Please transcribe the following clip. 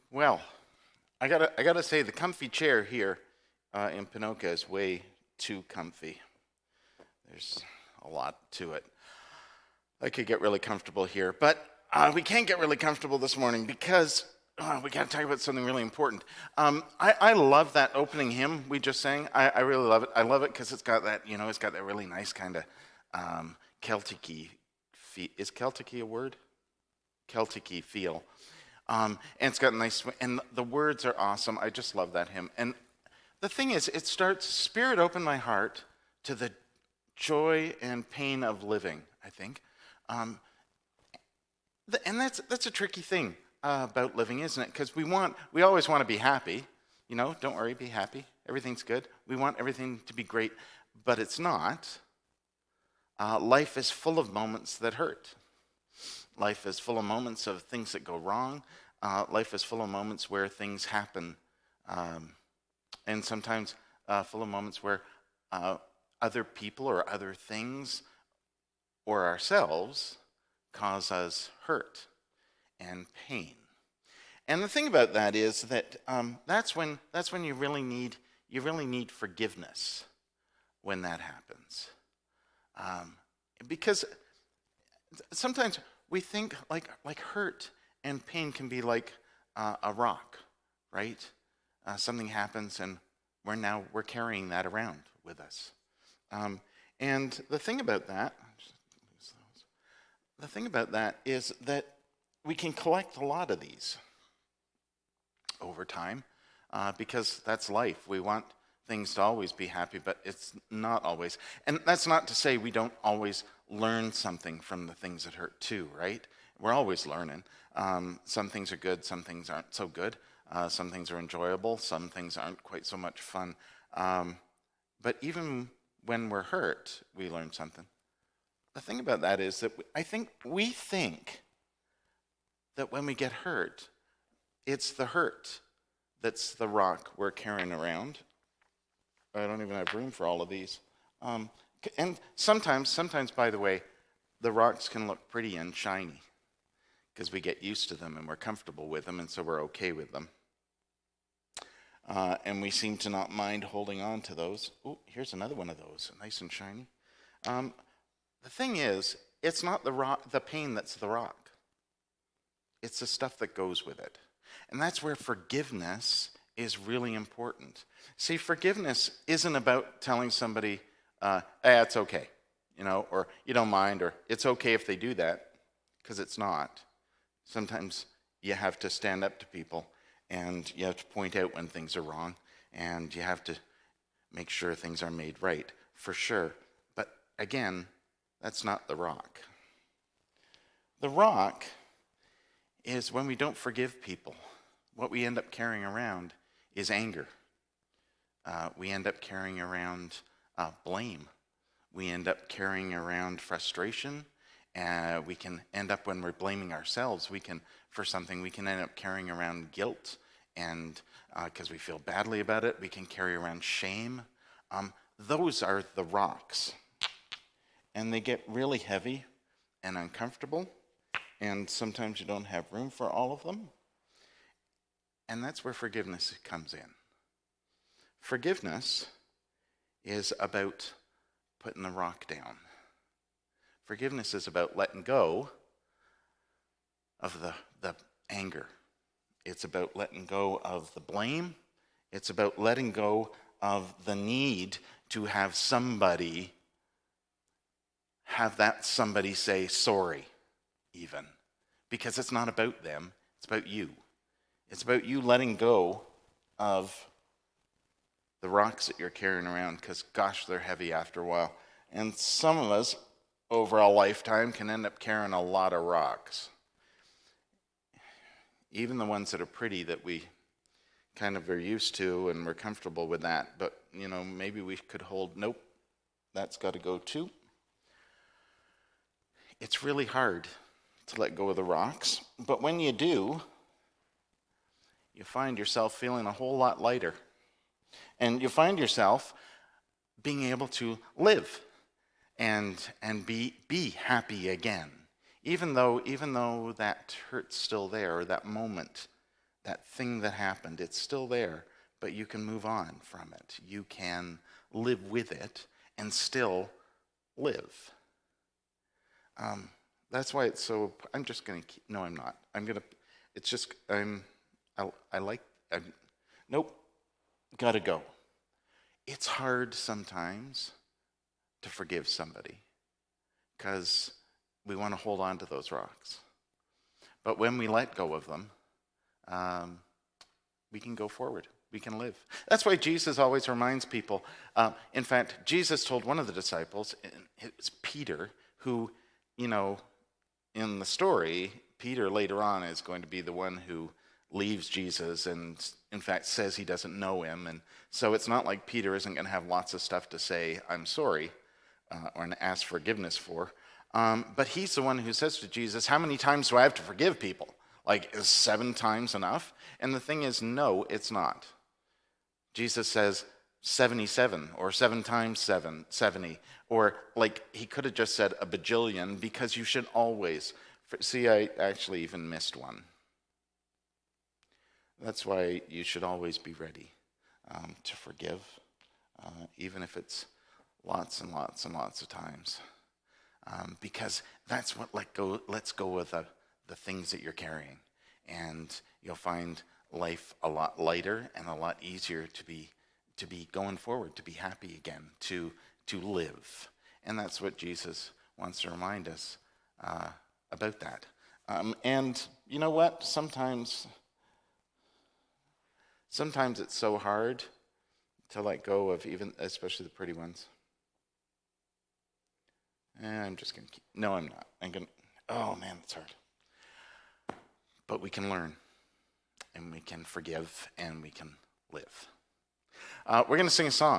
Well, I gotta say the comfy chair here in Pinoca is way too comfy. There's a lot to it. I could get really comfortable here, but we can't get really comfortable this morning because we got to talk about something really important. I love that opening hymn we just sang. I really love it. I love it because it's got that, it's got that really nice kind of Celtic-y is Celtic-y a word? Celtic-y feel. And it's got a nice, and the words are awesome. I just love that hymn. And the thing is, it starts, Spirit open my heart to the joy and pain of living, I think. Um, and that's a tricky thing about living, isn't it? Because we always want to be happy. Don't worry, be happy. Everything's good. We want everything to be great, but it's not. Life is full of moments that hurt. Life is full of moments of things that go wrong. Life is full of moments where things happen, and sometimes full of moments where other people or other things or ourselves cause us hurt and pain. And the thing about that is that that's when you really need forgiveness when that happens, because sometimes we think like hurt and pain can be like a rock, right? Something happens and we're carrying that around with us. And the thing about that is that we can collect a lot of these over time because that's life. We want things to always be happy, but it's not always. And that's not to say we don't always learn something from the things that hurt too, right? We're always learning. Some things are good, some things aren't so good. Some things are enjoyable, some things aren't quite so much fun. But even when we're hurt, we learn something. The thing about that is that we think that when we get hurt, it's the hurt that's the rock we're carrying around. I don't even have room for all of these. And sometimes, by the way, the rocks can look pretty and shiny because we get used to them and we're comfortable with them, and so we're okay with them. And we seem to not mind holding on to those. Oh, here's another one of those, nice and shiny. The thing is, it's not the pain that's the rock. It's the stuff that goes with it. And that's where forgiveness is really important. See, forgiveness isn't about telling somebody, it's okay, or you don't mind, or it's okay if they do that, because it's not. Sometimes you have to stand up to people, and you have to point out when things are wrong, and you have to make sure things are made right, for sure. But again, that's not the rock. The rock is when we don't forgive people. What we end up carrying around is anger. We end up carrying around blame. We end up carrying around frustration. We can end up, when we're blaming ourselves, for something, we can end up carrying around guilt. And because we feel badly about it, we can carry around shame. Those are the rocks. And they get really heavy and uncomfortable. And sometimes you don't have room for all of them. And that's where forgiveness comes in. Forgiveness is about putting the rock down. Forgiveness is about letting go of the anger. It's about letting go of the blame. It's about letting go of the need to have that somebody say sorry, even. Because it's not about them, it's about you. It's about you letting go of the rocks that you're carrying around, because gosh, they're heavy after a while. And some of us, over a lifetime, can end up carrying a lot of rocks. Even the ones that are pretty that we kind of are used to and we're comfortable with that. But, maybe we could hold, nope, that's got to go too. It's really hard to let go of the rocks. But when you do, you find yourself feeling a whole lot lighter. And you find yourself being able to live and be happy again. Even though that hurt's still there, or that moment that thing that happened, it's still there, but you can move on from it. You can live with it and still live. That's why it's so, I'm just going to keep, no, I'm not. I'm going to, it's just, nope, gotta go. It's hard sometimes to forgive somebody because we want to hold on to those rocks. But when we let go of them, we can go forward. We can live. That's why Jesus always reminds people. In fact, Jesus told one of the disciples, it was Peter, who, in the story, Peter later on is going to be the one who leaves Jesus and, in fact, says he doesn't know him. And so it's not like Peter isn't going to have lots of stuff to say, I'm sorry, or ask forgiveness for. But he's the one who says to Jesus, how many times do I have to forgive people? Like, is 7 times enough? And the thing is, no, it's not. Jesus says 77 or 7 times 7, 70. Or like he could have just said a bajillion, because you should always. See, I actually even missed one. That's why you should always be ready to forgive, even if it's lots and lots and lots of times. Because that's what lets go of the things that you're carrying. And you'll find life a lot lighter and a lot easier to be going forward, to be happy again, to live. And that's what Jesus wants to remind us about that. And you know what? Sometimes it's so hard to let go of, even especially the pretty ones. I'm just going to keep, no, I'm not. Oh man, it's hard. But we can learn, and we can forgive, and we can live. We're going to sing a song.